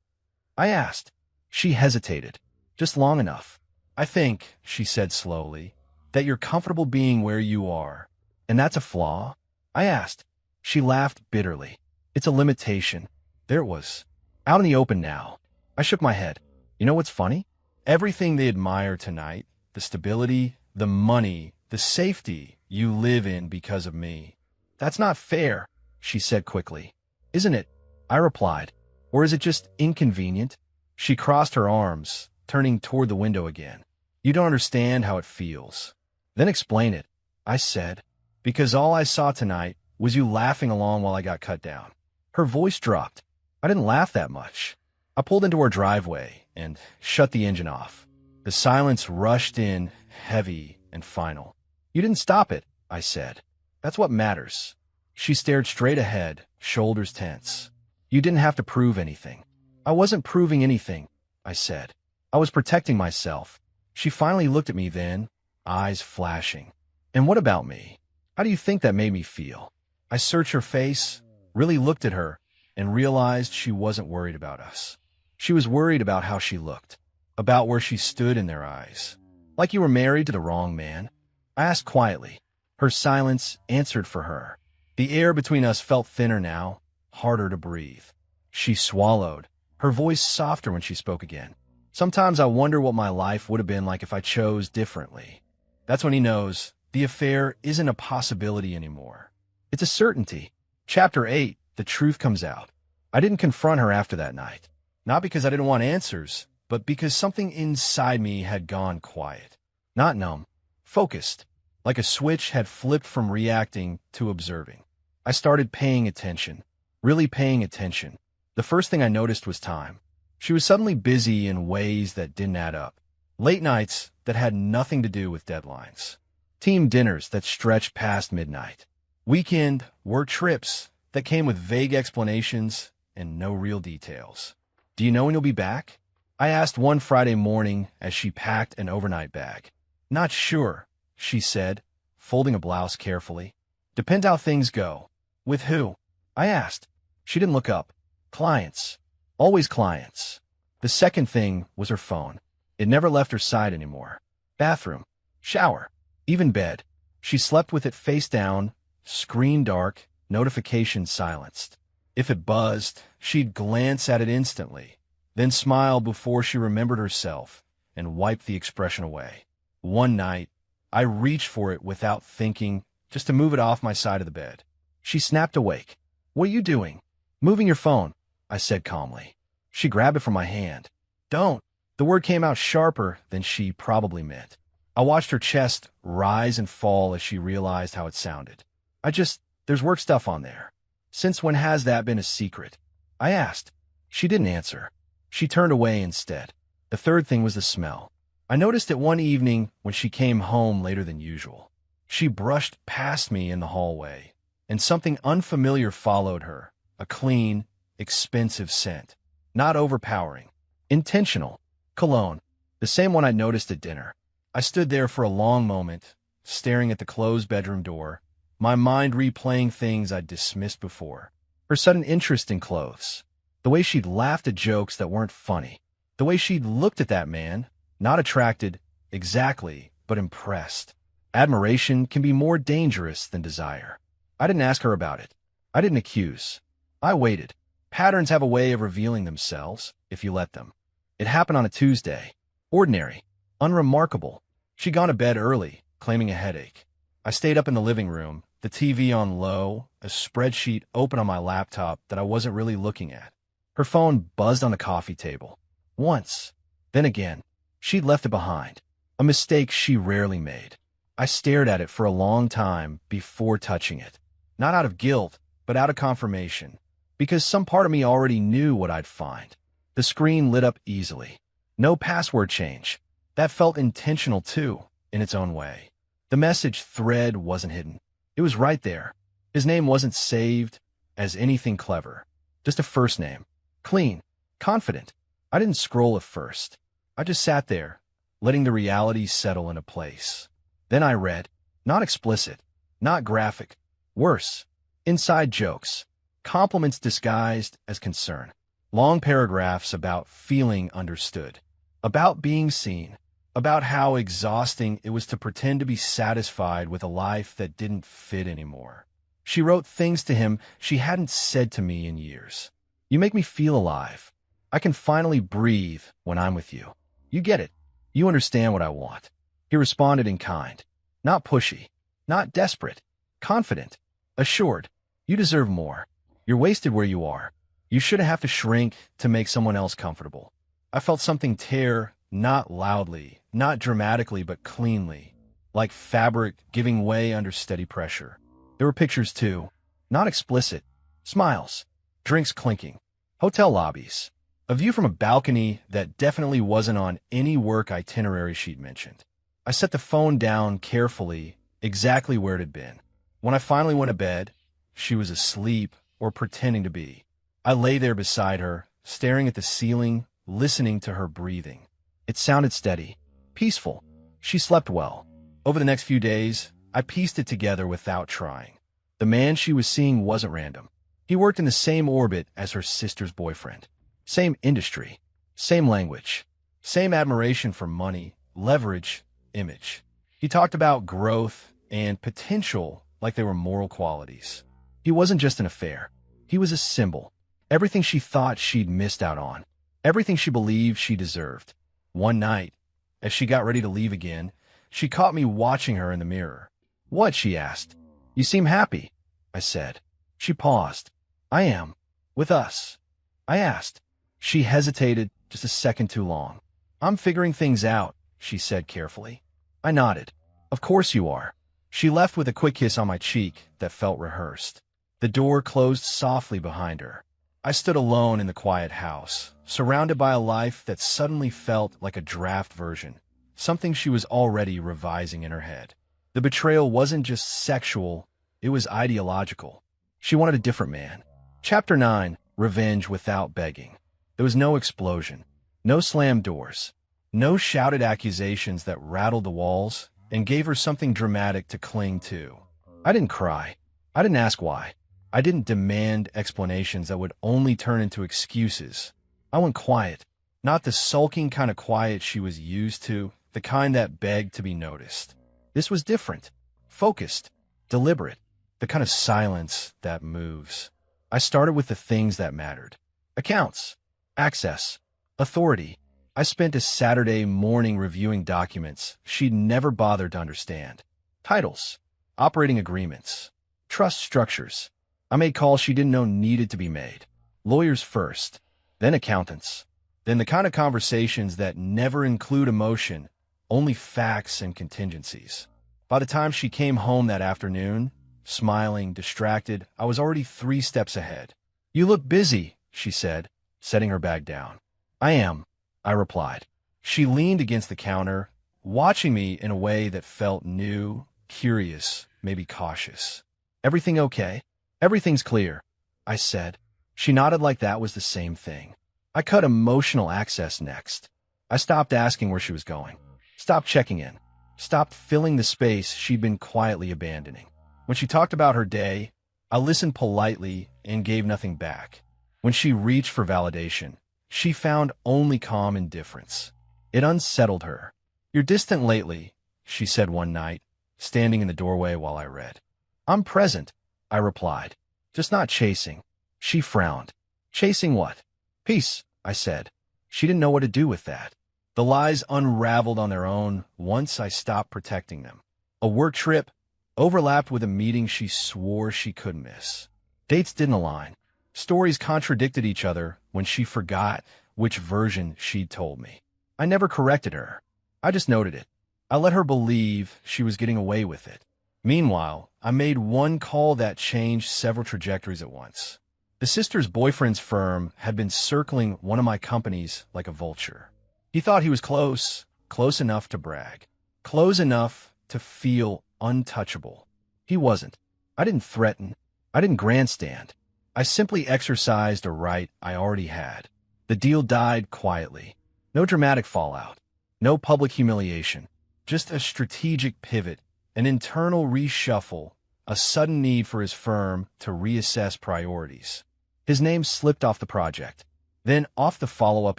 I asked. She hesitated. "Just long enough. I think," she said slowly, "that you're comfortable being where you are. And that's a flaw?" I asked. She laughed bitterly. "It's a limitation." There it was. Out in the open now. I shook my head. "You know what's funny? Everything they admire tonight, the stability, the money, the safety you live in because of me. That's not fair," she said quickly. "Isn't it?" I replied. "Or is it just inconvenient?" She crossed her arms, turning toward the window again. "You don't understand how it feels." "Then explain it," I said, "because all I saw tonight was you laughing along while I got cut down." Her voice dropped. I didn't laugh that much. I pulled into our driveway and shut the engine off. The silence rushed in, heavy and final. "You didn't stop it," I said. "That's what matters." She stared straight ahead, shoulders tense. "You didn't have to prove anything." "I wasn't proving anything," I said. "I was protecting myself." She finally looked at me then, eyes flashing. "And what about me? How do you think that made me feel?" I searched her face, really looked at her, and realized she wasn't worried about us. She was worried about how she looked, about where she stood in their eyes. "Like you were married to the wrong man?" I asked quietly. Her silence answered for her. The air between us felt thinner now, harder to breathe. She swallowed, her voice softer when she spoke again. "Sometimes I wonder what my life would have been like if I chose differently." That's when he knows the affair isn't a possibility anymore. It's a certainty. Chapter 8, the truth comes out. I didn't confront her after that night. Not because I didn't want answers, but because something inside me had gone quiet. Not numb, focused, like a switch had flipped from reacting to observing. I started paying attention, really paying attention. The first thing I noticed was time. She was suddenly busy in ways that didn't add up. Late nights that had nothing to do with deadlines. Team dinners that stretched past midnight. Weekend work trips that came with vague explanations and no real details. "Do you know when you'll be back?" I asked one Friday morning as she packed an overnight bag. "Not sure," she said, folding a blouse carefully. "Depends how things go." "With who?" I asked. She didn't look up. "Clients. Always clients." The second thing was her phone. It never left her side anymore. Bathroom, shower, even bed. She slept with it face down, screen dark, notifications silenced. If it buzzed, she'd glance at it instantly, then smile before she remembered herself and wiped the expression away. One night, I reached for it without thinking, just to move it off my side of the bed. She snapped awake. "What are you doing?" "Moving your phone," I said calmly. She grabbed it from my hand. "Don't." The word came out sharper than she probably meant. I watched her chest rise and fall as she realized how it sounded. There's work stuff on there." "Since when has that been a secret?" I asked. She didn't answer. She turned away instead. The third thing was the smell. I noticed it one evening when she came home later than usual. She brushed past me in the hallway, and something unfamiliar followed her, a clean, expensive scent. Not overpowering. Intentional. Cologne. The same one I noticed at dinner. I stood there for a long moment, staring at the closed bedroom door, my mind replaying things I'd dismissed before. Her sudden interest in clothes. The way she'd laughed at jokes that weren't funny. The way she'd looked at that man, not attracted, exactly, but impressed. Admiration can be more dangerous than desire. I didn't ask her about it. I didn't accuse. I waited. Patterns have a way of revealing themselves, if you let them. It happened on a Tuesday. Ordinary. Unremarkable. She'd gone to bed early, claiming a headache. I stayed up in the living room, the TV on low, a spreadsheet open on my laptop that I wasn't really looking at. Her phone buzzed on the coffee table. Once. Then again. She'd left it behind. A mistake she rarely made. I stared at it for a long time before touching it. Not out of guilt, but out of confirmation. because some part of me already knew what I'd find. The screen lit up easily. No password change. That felt intentional too, in its own way. The message thread wasn't hidden. It was right there. His name wasn't saved as anything clever. Just a first name. Clean. Confident. I didn't scroll at first. I just sat there, letting the reality settle into place. Then I read. Not explicit. Not graphic. Worse. Inside jokes. Compliments disguised as concern. Long paragraphs about feeling understood. About being seen. About how exhausting it was to pretend to be satisfied with a life that didn't fit anymore. She wrote things to him she hadn't said to me in years. You make me feel alive. I can finally breathe when I'm with you. You get it. You understand what I want. He responded in kind. Not pushy. Not desperate. Confident. Assured. You deserve more. You're wasted where you are. You shouldn't have to shrink to make someone else comfortable. I felt something tear, not loudly, not dramatically, but cleanly, like fabric giving way under steady pressure. There were pictures too. Not explicit. Smiles. Drinks clinking. Hotel lobbies. A view from a balcony that definitely wasn't on any work itinerary she'd mentioned. I set the phone down carefully, exactly where it had been. When I finally went to bed, she was asleep or pretending to be. I lay there beside her, staring at the ceiling, listening to her breathing. It sounded steady, peaceful. She slept well. Over the next few days, I pieced it together without trying. The man she was seeing wasn't random. He worked in the same orbit as her sister's boyfriend. Same industry, same language, same admiration for money, leverage, image. He talked about growth and potential like they were moral qualities. He wasn't just an affair. He was a symbol. Everything she thought she'd missed out on. Everything she believed she deserved. One night, as she got ready to leave again, she caught me watching her in the mirror. What? She asked. You seem happy, I said. She paused. I am. With us. I asked. She hesitated just a second too long. I'm figuring things out, she said carefully. I nodded. Of course you are. She left with a quick kiss on my cheek that felt rehearsed. The door closed softly behind her. I stood alone in the quiet house, surrounded by a life that suddenly felt like a draft version, something she was already revising in her head. The betrayal wasn't just sexual, it was ideological. She wanted a different man. Chapter 9, Revenge Without Begging. There was no explosion, no slammed doors, no shouted accusations that rattled the walls and gave her something dramatic to cling to. I didn't cry. I didn't ask why. I didn't demand explanations that would only turn into excuses. I went quiet, not the sulking kind of quiet she was used to, the kind that begged to be noticed. This was different, focused, deliberate, the kind of silence that moves. I started with the things that mattered. Accounts, access, authority. I spent a Saturday morning reviewing documents she'd never bothered to understand. Titles, operating agreements, trust structures. I made calls she didn't know needed to be made. Lawyers first, then accountants, then the kind of conversations that never include emotion, only facts and contingencies. By the time she came home that afternoon, smiling, distracted, I was already 3 steps ahead. You look busy, she said, setting her bag down. I am, I replied. She leaned against the counter, watching me in a way that felt new, curious, maybe cautious. Everything okay? Everything's clear, I said. She nodded like that was the same thing. I cut emotional access next. I stopped asking where she was going. Stopped checking in. Stopped filling the space she'd been quietly abandoning. When she talked about her day, I listened politely and gave nothing back. When she reached for validation, she found only calm indifference. It unsettled her. You're distant lately, she said one night, standing in the doorway while I read. I'm present, I replied, just not chasing. She frowned. Chasing what? Peace, I said. She didn't know what to do with that. The lies unraveled on their own once I stopped protecting them. A work trip overlapped with a meeting she swore she couldn't miss. Dates didn't align. Stories contradicted each other when she forgot which version she'd told me. I never corrected her. I just noted it. I let her believe she was getting away with it. Meanwhile, I made one call that changed several trajectories at once. The sister's boyfriend's firm had been circling one of my companies like a vulture. He thought he was close, close enough to brag, close enough to feel untouchable. He wasn't. I didn't threaten. I didn't grandstand. I simply exercised a right I already had. The deal died quietly. No dramatic fallout. No public humiliation. Just a strategic pivot, an internal reshuffle, a sudden need for his firm to reassess priorities. His name slipped off the project, then off the follow-up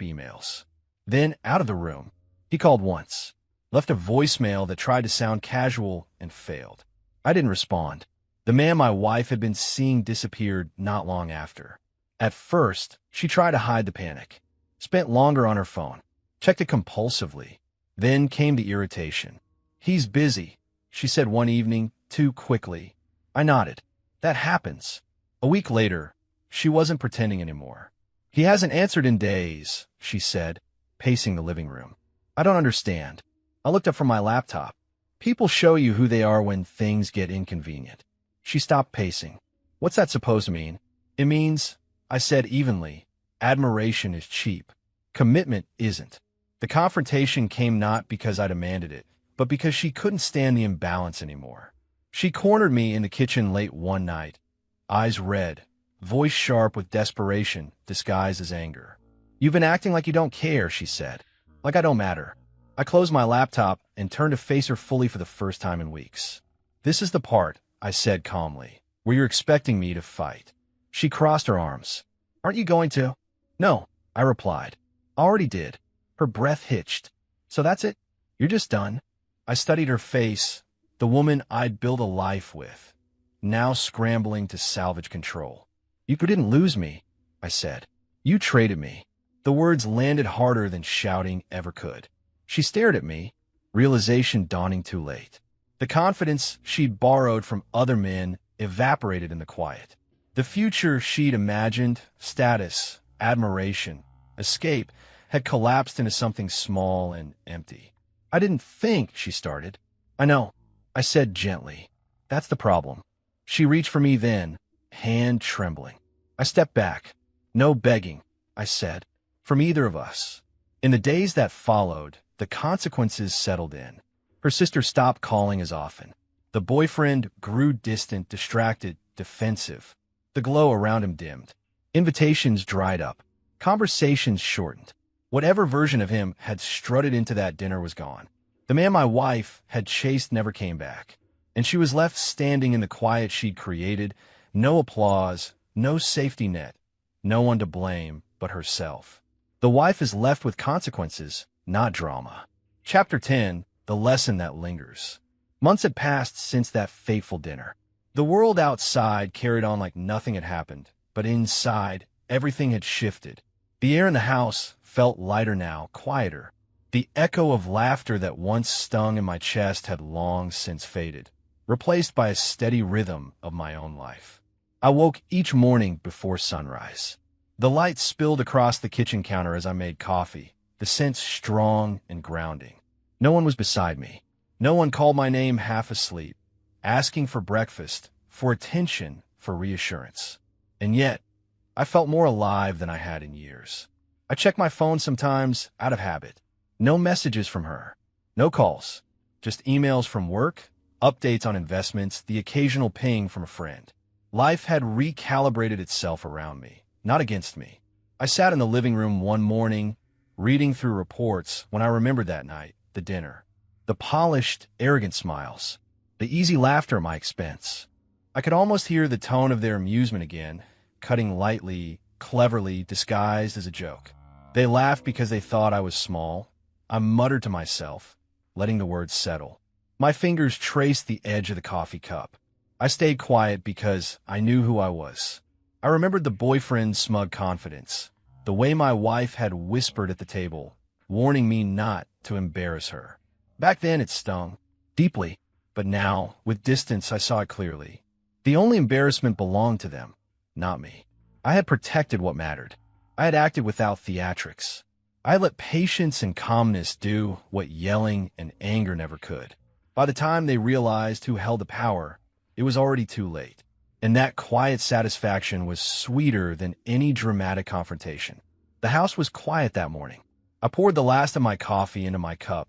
emails, then out of the room. He called once, left a voicemail that tried to sound casual and failed. I didn't respond. The man my wife had been seeing disappeared not long after. At first, she tried to hide the panic, spent longer on her phone, checked it compulsively. Then came the irritation. "He's busy," she said one evening, too quickly. I nodded. That happens. A week later, she wasn't pretending anymore. "He hasn't answered in days," she said, pacing the living room. I don't understand. I looked up from my laptop. People show you who they are when things get inconvenient. She stopped pacing. "What's that supposed to mean?" "It means," I said evenly, "admiration is cheap. Commitment isn't." The confrontation came not because I demanded it, but because she couldn't stand the imbalance anymore. She cornered me in the kitchen late one night, eyes red, voice sharp with desperation disguised as anger. "You've been acting like you don't care," she said. "Like I don't matter." I closed my laptop and turned to face her fully for the first time in weeks. "This is the part," I said calmly, "where you're expecting me to fight." She crossed her arms. "Aren't you going to?" "No," I replied. "Already did." Her breath hitched. "So that's it? You're just done?" I studied her face, the woman I'd built a life with, now scrambling to salvage control. "You didn't lose me," I said. "You traded me." The words landed harder than shouting ever could. She stared at me, realization dawning too late. The confidence she'd borrowed from other men evaporated in the quiet. The future she'd imagined, status, admiration, escape, had collapsed into something small and empty. "I didn't think," she started. "I know," I said gently. "That's the problem." She reached for me then, hand trembling. I stepped back. "No begging," I said, "from either of us." In the days that followed, the consequences settled in. Her sister stopped calling as often. The boyfriend grew distant, distracted, defensive. The glow around him dimmed. Invitations dried up. Conversations shortened. Whatever version of him had strutted into that dinner was gone. The man my wife had chased never came back, and she was left standing in the quiet she'd created, no applause, no safety net, no one to blame but herself. The wife is left with consequences, not drama. Chapter 10, The Lesson That Lingers. Months had passed since that fateful dinner. The world outside carried on like nothing had happened, but inside, everything had shifted. The air in the house felt lighter now, quieter. The echo of laughter that once stung in my chest had long since faded, replaced by a steady rhythm of my own life. I woke each morning before sunrise. The light spilled across the kitchen counter as I made coffee, the scent strong and grounding. No one was beside me. No one called my name half asleep, asking for breakfast, for attention, for reassurance. And yet, I felt more alive than I had in years. I checked my phone sometimes out of habit. No messages from her. No calls. Just emails from work, updates on investments, the occasional ping from a friend. Life had recalibrated itself around me, not against me. I sat in the living room one morning, reading through reports when I remembered that night, the dinner. The polished, arrogant smiles. The easy laughter at my expense. I could almost hear the tone of their amusement again, cutting lightly, cleverly, disguised as a joke. They laughed because they thought I was small. I muttered to myself, letting the words settle. My fingers traced the edge of the coffee cup. I stayed quiet because I knew who I was. I remembered the boyfriend's smug confidence, the way my wife had whispered at the table, warning me not to embarrass her. Back then it stung, deeply, but now, with distance, I saw it clearly. The only embarrassment belonged to them, not me. I had protected what mattered. I had acted without theatrics. I let patience and calmness do what yelling and anger never could. By the time they realized who held the power, it was already too late. and that quiet satisfaction was sweeter than any dramatic confrontation. The house was quiet that morning. I poured the last of my coffee into my cup,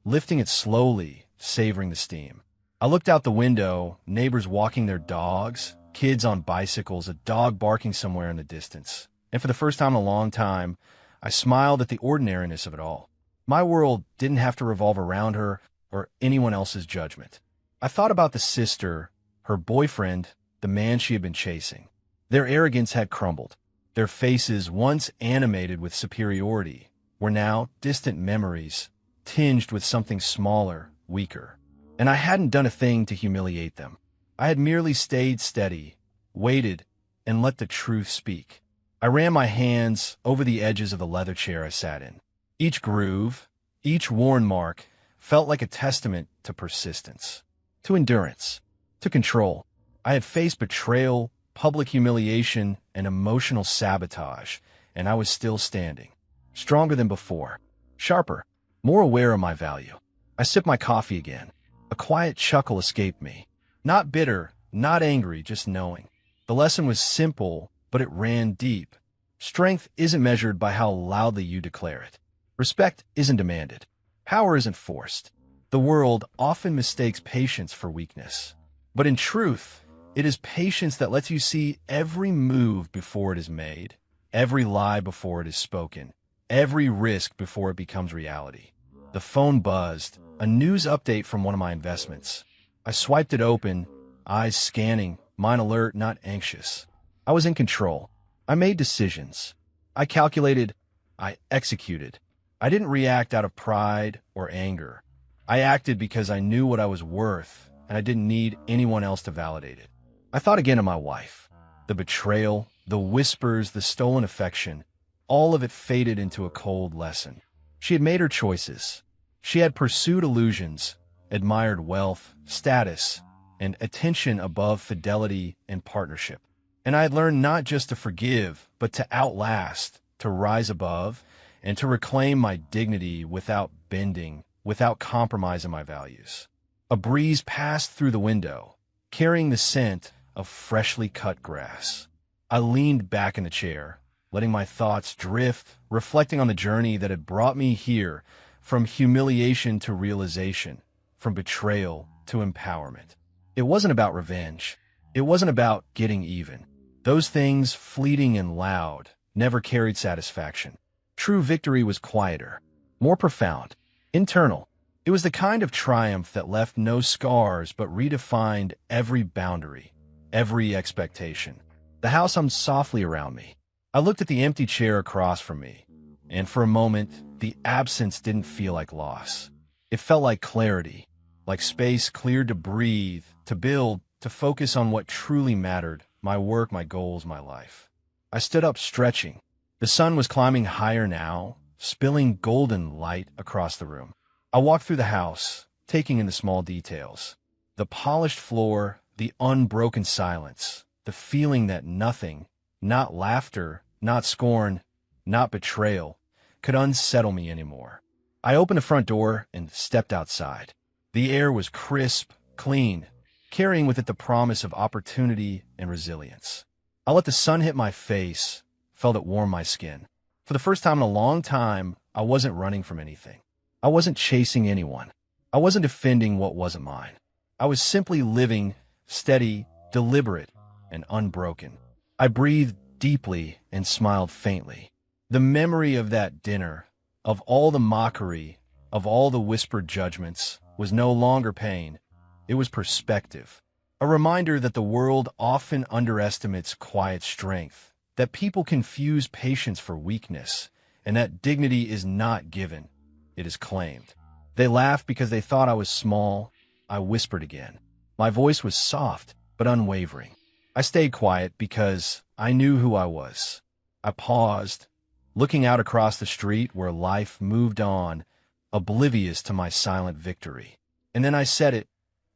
lifting it slowly, savoring the steam. I looked out the window, neighbors walking their dogs, kids on bicycles, a dog barking somewhere in the distance. And for the first time in a long time, I smiled at the ordinariness of it all. My world didn't have to revolve around her or anyone else's judgment. I thought about the sister, her boyfriend, the man she had been chasing. Their arrogance had crumbled. Their faces, once animated with superiority, were now distant memories, tinged with something smaller, weaker. And I hadn't done a thing to humiliate them. I had merely stayed steady, waited, and let the truth speak. I ran my hands over the edges of the leather chair I sat in. Each groove, each worn mark, felt like a testament to persistence, to endurance, to control. I had faced betrayal, public humiliation, and emotional sabotage, and I was still standing, stronger than before, sharper, more aware of my value. I sipped my coffee again. A quiet chuckle escaped me. Not bitter, not angry, just knowing. The lesson was simple, but it ran deep. Strength isn't measured by how loudly you declare it. Respect isn't demanded. Power isn't forced. The world often mistakes patience for weakness. But in truth, it is patience that lets you see every move before it is made, every lie before it is spoken, every risk before it becomes reality. The phone buzzed, a news update from one of my investments. I swiped it open, eyes scanning, mind alert, not anxious. I was in control. I made decisions. I calculated. I executed. I didn't react out of pride or anger. I acted because I knew what I was worth, and I didn't need anyone else to validate it. I thought again of my wife. The betrayal, the whispers, the stolen affection, all of it faded into a cold lesson. She had made her choices. She had pursued illusions, admired wealth, status, and attention above fidelity and partnership. And I had learned not just to forgive, but to outlast, to rise above, and to reclaim my dignity without bending, without compromising my values. A breeze passed through the window, carrying the scent of freshly cut grass. I leaned back in the chair, letting my thoughts drift, reflecting on the journey that had brought me here, from humiliation to realization, from betrayal to empowerment. It wasn't about revenge. It wasn't about getting even. Those things, fleeting and loud, never carried satisfaction. True victory was quieter, more profound, internal. It was the kind of triumph that left no scars but redefined every boundary, every expectation. The house hummed softly around me. I looked at the empty chair across from me, and for a moment, the absence didn't feel like loss. It felt like clarity, like space cleared to breathe, to build, to focus on what truly mattered, my work, my goals, my life. I stood up, stretching. The sun was climbing higher now, spilling golden light across the room. I walked through the house, taking in the small details. The polished floor, the unbroken silence, the feeling that nothing, not laughter, not scorn, not betrayal, could unsettle me anymore. I opened the front door and stepped outside. The air was crisp, clean, carrying with it the promise of opportunity and resilience. I let the sun hit my face, felt it warm my skin. For the first time in a long time, I wasn't running from anything. I wasn't chasing anyone. I wasn't defending what wasn't mine. I was simply living, steady, deliberate, and unbroken. I breathed deeply and smiled faintly. The memory of that dinner, of all the mockery, of all the whispered judgments, was no longer pain. It was perspective. A reminder that the world often underestimates quiet strength, that people confuse patience for weakness, and that dignity is not given, it is claimed. They laughed because they thought I was small. I whispered again. My voice was soft, but unwavering. I stayed quiet because I knew who I was. I paused, looking out across the street where life moved on, oblivious to my silent victory. And then I said it,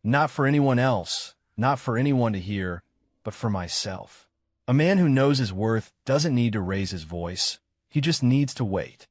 not for anyone else, not for anyone to hear, but for myself. A man who knows his worth doesn't need to raise his voice. He just needs to wait.